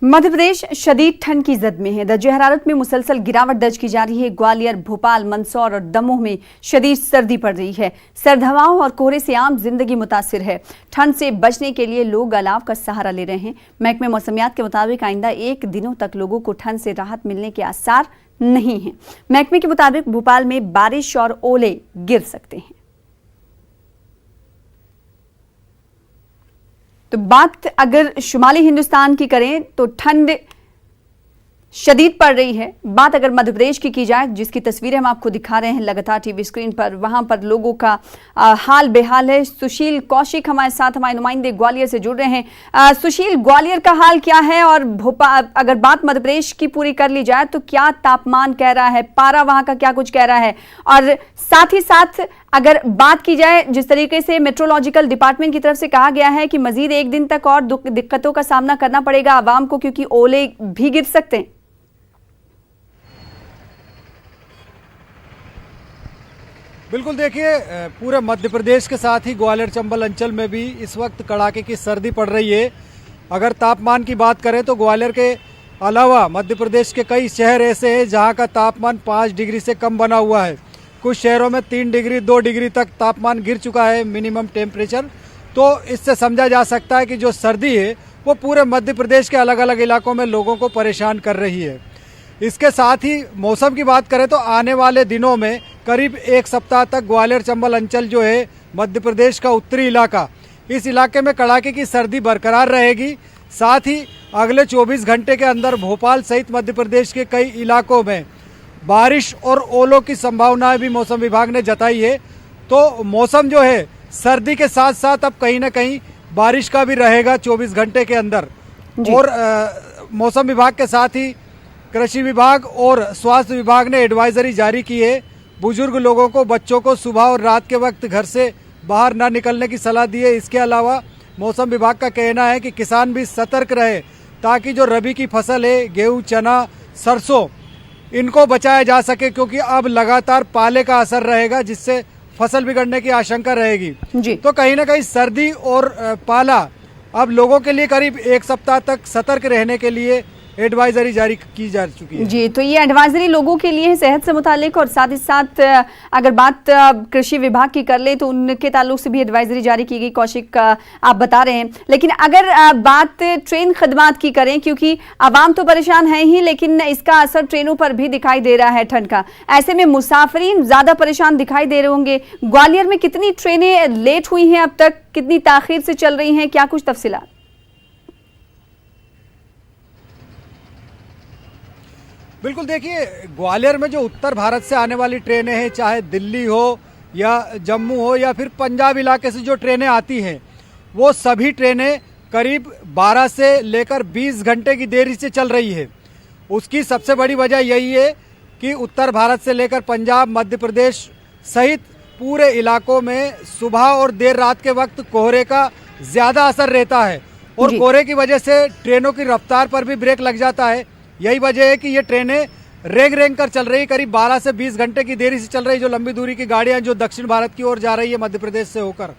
मध्य प्रदेश शदीद ठंड की जद में है। दर्जे हरारत में मुसलसल गिरावट दर्ज की जा रही है। ग्वालियर, भोपाल, मंदसौर और दमोह में शदीद सर्दी पड़ रही है। सर्द हवाओं और कोहरे से आम जिंदगी मुतासिर है। ठंड से बचने के लिए लोग अलाव का सहारा ले रहे हैं। महकमे मौसमियात के मुताबिक आइंदा 1 दिनों तक लोगों को ठंड से राहत मिलने के आसार नहीं है। महकमे के मुताबिक भोपाल में बारिश और ओले गिर सकते हैं। तो बात अगर शुमाली हिंदुस्तान की करें तो ठंड शदीद पड़ रही है। बात अगर मध्य प्रदेश की जाए, जिसकी तस्वीरें हम आपको दिखा रहे हैं लगातार टीवी स्क्रीन पर, वहां पर लोगों का हाल बेहाल है। सुशील कौशिक हमारे साथ, हमारे नुमाइंदे ग्वालियर से जुड़ रहे हैं। सुशील, ग्वालियर का हाल क्या है? और भोपाल, अगर बात मध्य प्रदेश की पूरी कर ली जाए तो क्या तापमान कह रहा है, पारा वहां का क्या कुछ कह रहा है? और साथ ही साथ अगर बात की जाए, जिस तरीके से मेट्रोलॉजिकल डिपार्टमेंट की तरफ से कहा गया है कि मजीद 1 दिन तक और दिक्कतों का सामना करना पड़ेगा आवाम को, क्योंकि ओले भी गिर सकते हैं। बिल्कुल, देखिए पूरे मध्य प्रदेश के साथ ही ग्वालियर चंबल अंचल में भी इस वक्त कड़ाके की सर्दी पड़ रही है। अगर तापमान की बात करें तो ग्वालियर के अलावा मध्य प्रदेश के कई शहर ऐसे हैं जहां का तापमान 5 डिग्री से कम बना हुआ है। कुछ शहरों में 3 डिग्री 2 डिग्री तक तापमान गिर चुका है मिनिमम टेम्परेचर। तो इससे समझा जा सकता है कि जो सर्दी है वो पूरे मध्य प्रदेश के अलग अलग इलाकों में लोगों को परेशान कर रही है। इसके साथ ही मौसम की बात करें तो आने वाले दिनों में करीब 1 सप्ताह तक ग्वालियर चंबल अंचल जो है मध्य प्रदेश का उत्तरी इलाका, इस इलाके में कड़ाके की सर्दी बरकरार रहेगी। साथ ही अगले 24 घंटे के अंदर भोपाल सहित मध्य प्रदेश के कई इलाकों में बारिश और ओलों की संभावनाएं भी मौसम विभाग ने जताई है। तो मौसम जो है सर्दी के साथ साथ अब कहीं ना कहीं बारिश का भी रहेगा 24 घंटे के अंदर। और मौसम विभाग के साथ ही कृषि विभाग और स्वास्थ्य विभाग ने एडवाइजरी जारी की है। बुजुर्ग लोगों को, बच्चों को सुबह और रात के वक्त घर से बाहर न निकलने की सलाह दी है। इसके अलावा मौसम विभाग का कहना है कि किसान भी सतर्क रहे ताकि जो रबी की फसल है, गेहूं, चना, सरसों, इनको बचाया जा सके, क्योंकि अब लगातार पाले का असर रहेगा जिससे फसल बिगड़ने की आशंका रहेगी जी। तो कहीं ना कहीं सर्दी और पाला अब लोगों के लिए करीब 1 सप्ताह तक सतर्क रहने के लिए एडवाइजरी जारी की जा चुकी है जी। तो ये एडवाइजरी लोगों के लिए है सेहत से मुतालिक, और साथ ही साथ अगर बात कृषि विभाग की कर ले तो उनके ताल्लुक से भी एडवाइजरी जारी की गई, कौशिक आप बता रहे हैं। लेकिन अगर बात ट्रेन खदमात की करें, क्योंकि आवाम तो परेशान है ही, लेकिन इसका असर ट्रेनों पर भी दिखाई दे रहा है ठंड का। ऐसे में मुसाफिरीन ज्यादा परेशान दिखाई दे रहे होंगे। ग्वालियर में कितनी ट्रेनें लेट हुई हैं अब तक, कितनी ताखीर से चल रही हैं, क्या कुछ तफसीलात? बिल्कुल, देखिए ग्वालियर में जो उत्तर भारत से आने वाली ट्रेनें हैं, चाहे दिल्ली हो या जम्मू हो या फिर पंजाब इलाके से जो ट्रेनें आती हैं, वो सभी ट्रेनें करीब 12 से लेकर 20 घंटे की देरी से चल रही है। उसकी सबसे बड़ी वजह यही है कि उत्तर भारत से लेकर पंजाब, मध्य प्रदेश सहित पूरे इलाकों में सुबह और देर रात के वक्त कोहरे का ज़्यादा असर रहता है और कोहरे की वजह से ट्रेनों की रफ्तार पर भी ब्रेक लग जाता है। यही वजह है कि ये ट्रेनें रेंग रेंग कर चल रही, करीब 12 से 20 घंटे की देरी से चल रही, जो लंबी दूरी की गाड़ियां जो दक्षिण भारत की ओर जा रही है मध्य प्रदेश से होकर।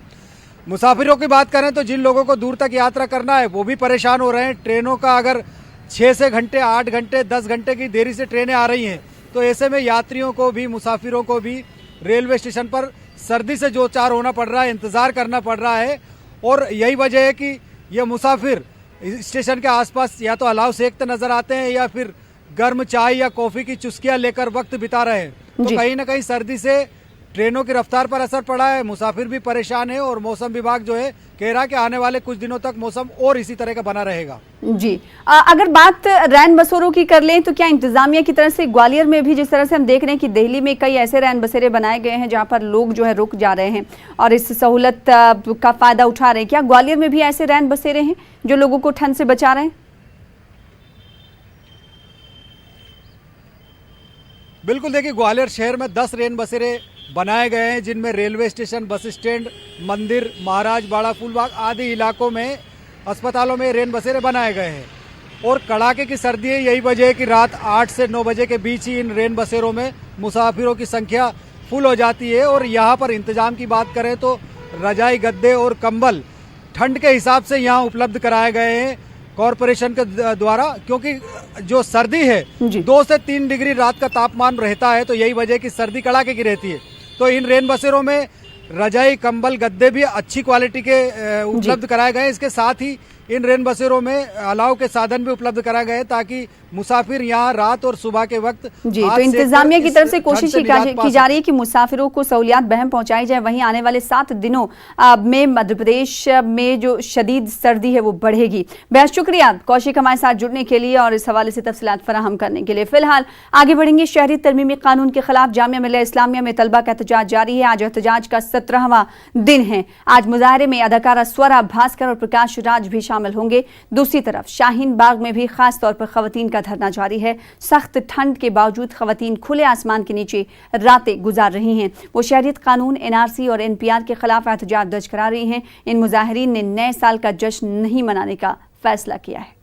मुसाफिरों की बात करें तो जिन लोगों को दूर तक यात्रा करना है वो भी परेशान हो रहे हैं। ट्रेनों का अगर 6 से घंटे, 8 घंटे, 10 घंटे की देरी से ट्रेनें आ रही हैं, तो ऐसे में यात्रियों को भी, मुसाफिरों को भी रेलवे स्टेशन पर सर्दी से दो चार होना पड़ रहा है, इंतज़ार करना पड़ रहा है। और यही वजह है कि ये मुसाफिर स्टेशन के आसपास या तो अलाव सेकते नजर आते हैं या फिर गर्म चाय या कॉफी की चुस्कियां लेकर वक्त बिता रहे हैं। तो कहीं ना कहीं सर्दी से ट्रेनों की रफ्तार पर असर पड़ा है, मुसाफिर भी परेशान है और मौसम विभाग जो है कह रहा है कि आने वाले कुछ दिनों तक मौसम और इसी तरह का बना रहेगा जी। अगर बात रैन बसेरों की कर लें तो क्या इंतजामिया की तरफ से ग्वालियर में भी, जिस तरह से हम देख रहे हैं कि दिल्ली में कई ऐसे रैन बसेरे बनाए गए हैं जहां पर लोग जो है रुक जा रहे हैं और इस सहूलत का फायदा उठा रहे हैं, क्या ग्वालियर में भी ऐसे रैन बसेरे हैं जो लोगों को ठंड से बचा रहे हैं? बिल्कुल, देखिए ग्वालियर शहर में 10 रैन बसेरे बनाए गए हैं, जिनमें रेलवे स्टेशन, बस स्टैंड, मंदिर, महाराज बाड़ा, फूलबाग आदि इलाकों में, अस्पतालों में रैन बसेरे बनाए गए हैं। और कड़ाके की सर्दी है, यही वजह है कि रात 8 से 9 बजे के बीच ही इन रैन बसेरों में मुसाफिरों की संख्या फुल हो जाती है। और यहाँ पर इंतजाम की बात करें तो रजाई, गद्दे और कंबल ठंड के हिसाब से यहाँ उपलब्ध कराए गए हैं। कॉरपोरेशन के द्वारा, क्योंकि जो सर्दी है जी। 2 से 3 डिग्री रात का तापमान रहता है, तो यही वजह की सर्दी कड़ाके की रहती है। तो इन रेन बसेरों में रजाई, कंबल, गद्दे भी अच्छी क्वालिटी के उपलब्ध कराए गए। इसके साथ ही इन रेन बसेरों में अलाव के साधन भी उपलब्ध कराए गए ताकि मुसाफिर यहाँ रात और सुबह के वक्त जी। तो इंतजामिया की तरफ से कोशिश की जा रही है कि मुसाफिरों को सहूलियात बहम पहुंचाई जाए। वहीं आने वाले 7 दिनों में मध्य प्रदेश में जो शदीद सर्दी है वो बढ़ेगी। बेहद शुक्रिया कौशिक हमारे साथ जुड़ने के लिए और इस हवाले से तफसीलात फराहम करने के लिए। फिलहाल आगे बढ़ेंगे। शहरी तरमीमी कानून के खिलाफ जामिया मिल्लिया इस्लामिया में तलबा का एहतजाज जारी है। आज एहतजाज का 17वां दिन है। आज मुजाहरे में अदाकारा स्वरा भास्कर और प्रकाश राज भी शामिल होंगे। दूसरी तरफ शाहीन बाग में भी खास तौर पर खवातीन का धरना जारी है। सख्त ठंड के बावजूद खवातीन खुले आसमान के नीचे रातें गुजार रही हैं। वो शहरियत कानून, NRC और NPR के खिलाफ एहतजाज दर्ज करा रही हैं। इन मुजाहिरीन ने नए साल का जश्न नहीं मनाने का फैसला किया है।